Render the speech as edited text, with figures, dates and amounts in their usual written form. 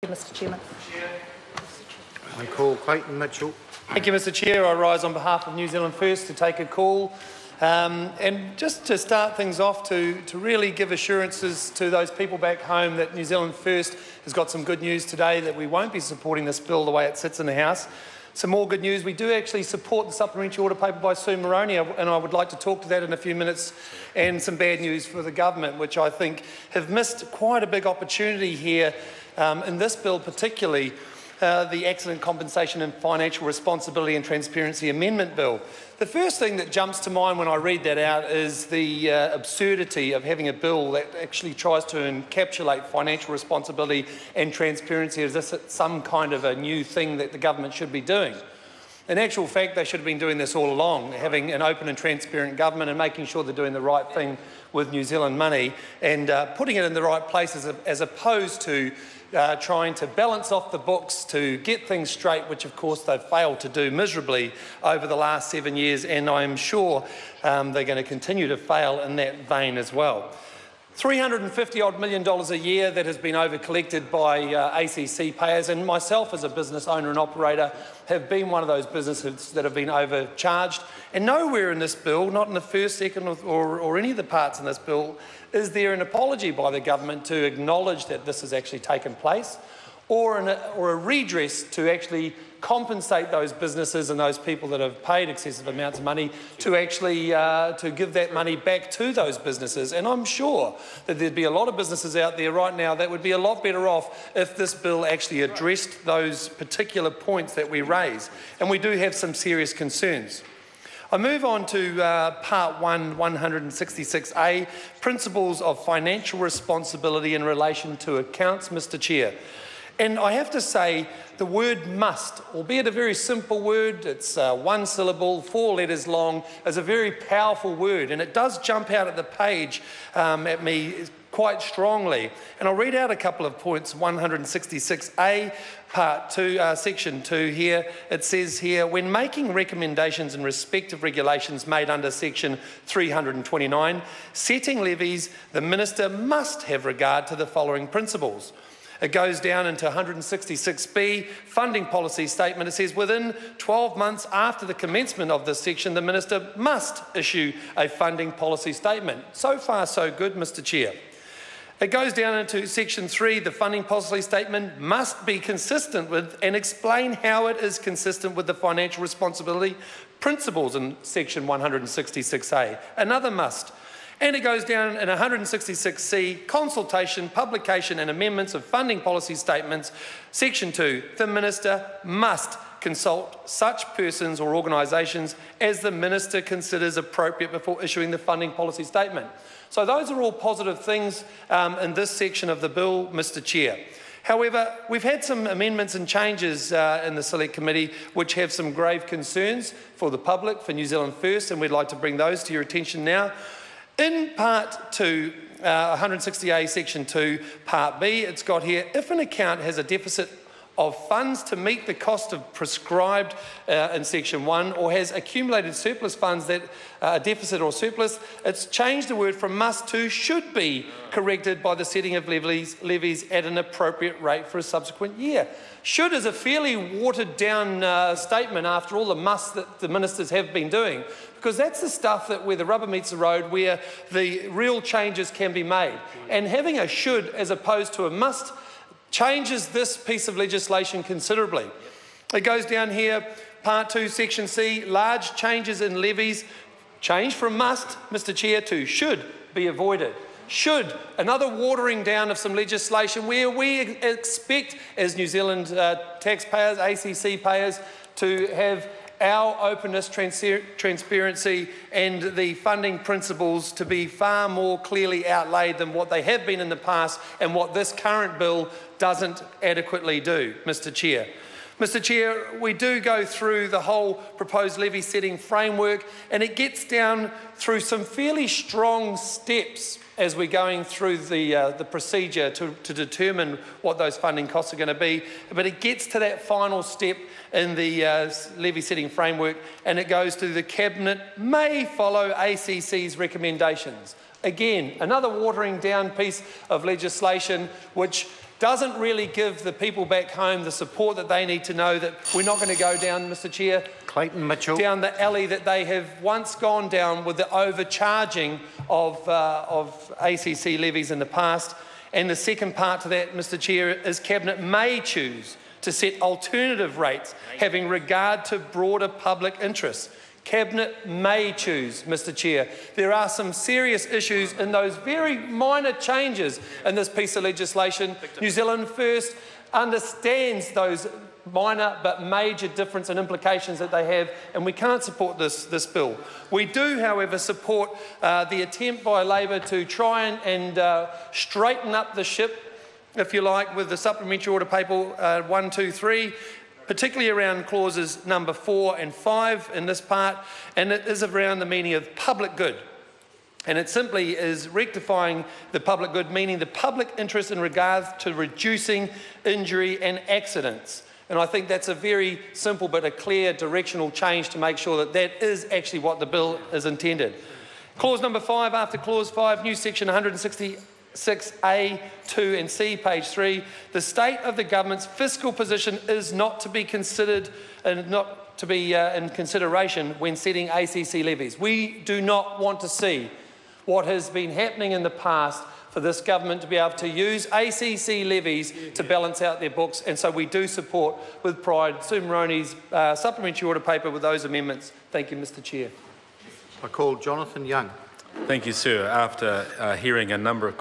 Mr Chairman. I call Clayton Mitchell. Thank you, Mr Chair. I rise on behalf of New Zealand First to take a call and just to start things off to really give assurances to those people back home that New Zealand First has got some good news today, that we won't be supporting this bill the way it sits in the House. Some more good news, we do actually support the supplementary order paper by Sue Moroney, and I would like to talk to that in a few minutes, and some bad news for the government, which I think have missed quite a big opportunity here in this bill, particularly the Accident Compensation and Financial Responsibility and Transparency Amendment Bill. The first thing that jumps to mind when I read that out is the absurdity of having a bill that actually tries to encapsulate financial responsibility and transparency as if it's some kind of a new thing that the government should be doing. In actual fact, they should have been doing this all along, having an open and transparent government and making sure they're doing the right thing with New Zealand money and putting it in the right places, as opposed to trying to balance off the books to get things straight, which of course they've failed to do miserably over the last 7 years, and I'm sure they're going to continue to fail in that vein as well. $350 million a year that has been over-collected by ACC payers, and myself as a business owner and operator have been one of those businesses that have been overcharged. And nowhere in this bill, not in the first, second or any of the parts in this bill, is there an apology by the government to acknowledge that this has actually taken place, or a redress to actually compensate those businesses and those people that have paid excessive amounts of money to actually to give that money back to those businesses. And I'm sure that there'd be a lot of businesses out there right now that would be a lot better off if this bill actually addressed those particular points that we raise. And we do have some serious concerns. I move on to Part 1, 166A, Principles of Financial Responsibility in Relation to Accounts, Mr Chair. And I have to say, the word must, albeit a very simple word, it's one syllable, 4 letters long, is a very powerful word, and it does jump out at the page at me quite strongly. And I'll read out a couple of points. 166A, Part 2, Section 2 here. It says here, when making recommendations in respect of regulations made under Section 329, setting levies, the Minister must have regard to the following principles. It goes down into 166B, funding policy statement. It says within 12 months after the commencement of this section, the Minister must issue a funding policy statement. So far, so good, Mr Chair. It goes down into Section 3, the funding policy statement must be consistent with and explain how it is consistent with the financial responsibility principles in Section 166A. Another must. And it goes down in 166C, consultation, publication and amendments of funding policy statements. Section 2, the Minister must consult such persons or organisations as the Minister considers appropriate before issuing the funding policy statement. So those are all positive things in this section of the bill, Mr Chair. However, we've had some amendments and changes in the Select Committee which have some grave concerns for the public, for New Zealand First, and we'd like to bring those to your attention now. In Part 2, 160A, Section 2, Part B, it's got here, if an account has a deficit of funds to meet the cost of prescribed in Section 1 or has accumulated surplus funds that are deficit or surplus, it's changed the word from must to should be corrected by the setting of levies at an appropriate rate for a subsequent year. Should is a fairly watered down statement after all the musts that the ministers have been doing, because that's the stuff that where the rubber meets the road, where the real changes can be made. And having a should as opposed to a must changes this piece of legislation considerably. It goes down here, Part 2, Section C, large changes in levies, change from must, Mr Chair, to should be avoided. Should, another watering down of some legislation where we expect as New Zealand taxpayers, ACC payers, to have our openness, transparency and the funding principles to be far more clearly outlaid than what they have been in the past and what this current bill doesn't adequately do, Mr Chair. Mr Chair, we do go through the whole proposed levy setting framework, and it gets down through some fairly strong steps as we're going through the procedure to determine what those funding costs are going to be. But it gets to that final step in the levy setting framework, and it goes to the Cabinet may follow ACC's recommendations. Again, another watering down piece of legislation which doesn't really give the people back home the support that they need to know that we're not going to go down, Mr Chair, Clayton Mitchell. down the alley that they have once gone down with the overcharging of ACC levies in the past. And the second part to that, Mr Chair, is Cabinet may choose to set alternative rates having regard to broader public interests. Cabinet may choose, Mr Chair. There are some serious issues in those very minor changes in this piece of legislation. New Zealand First understands those minor but major difference and implications that they have, and we can't support this bill. We do, however, support the attempt by Labor to try and straighten up the ship, if you like, with the supplementary order paper 1, 2, 3, particularly around clauses number 4 and 5 in this part, and it is around the meaning of public good. And it simply is rectifying the public good, meaning the public interest in regards to reducing injury and accidents. And I think that's a very simple but a clear directional change to make sure that that is actually what the bill is intended. Clause number 5, after clause 5, new section 166A, 2 and C, page 3, the state of the government's fiscal position is not to be considered and not to be in consideration when setting ACC levies. We do not want to see what has been happening in the past for this government to be able to use ACC levies to balance out their books, and so we do support with pride Sue Moroney's supplementary order paper with those amendments. Thank you, Mr Chair. I call Jonathan Young. Thank you, sir. After hearing a number of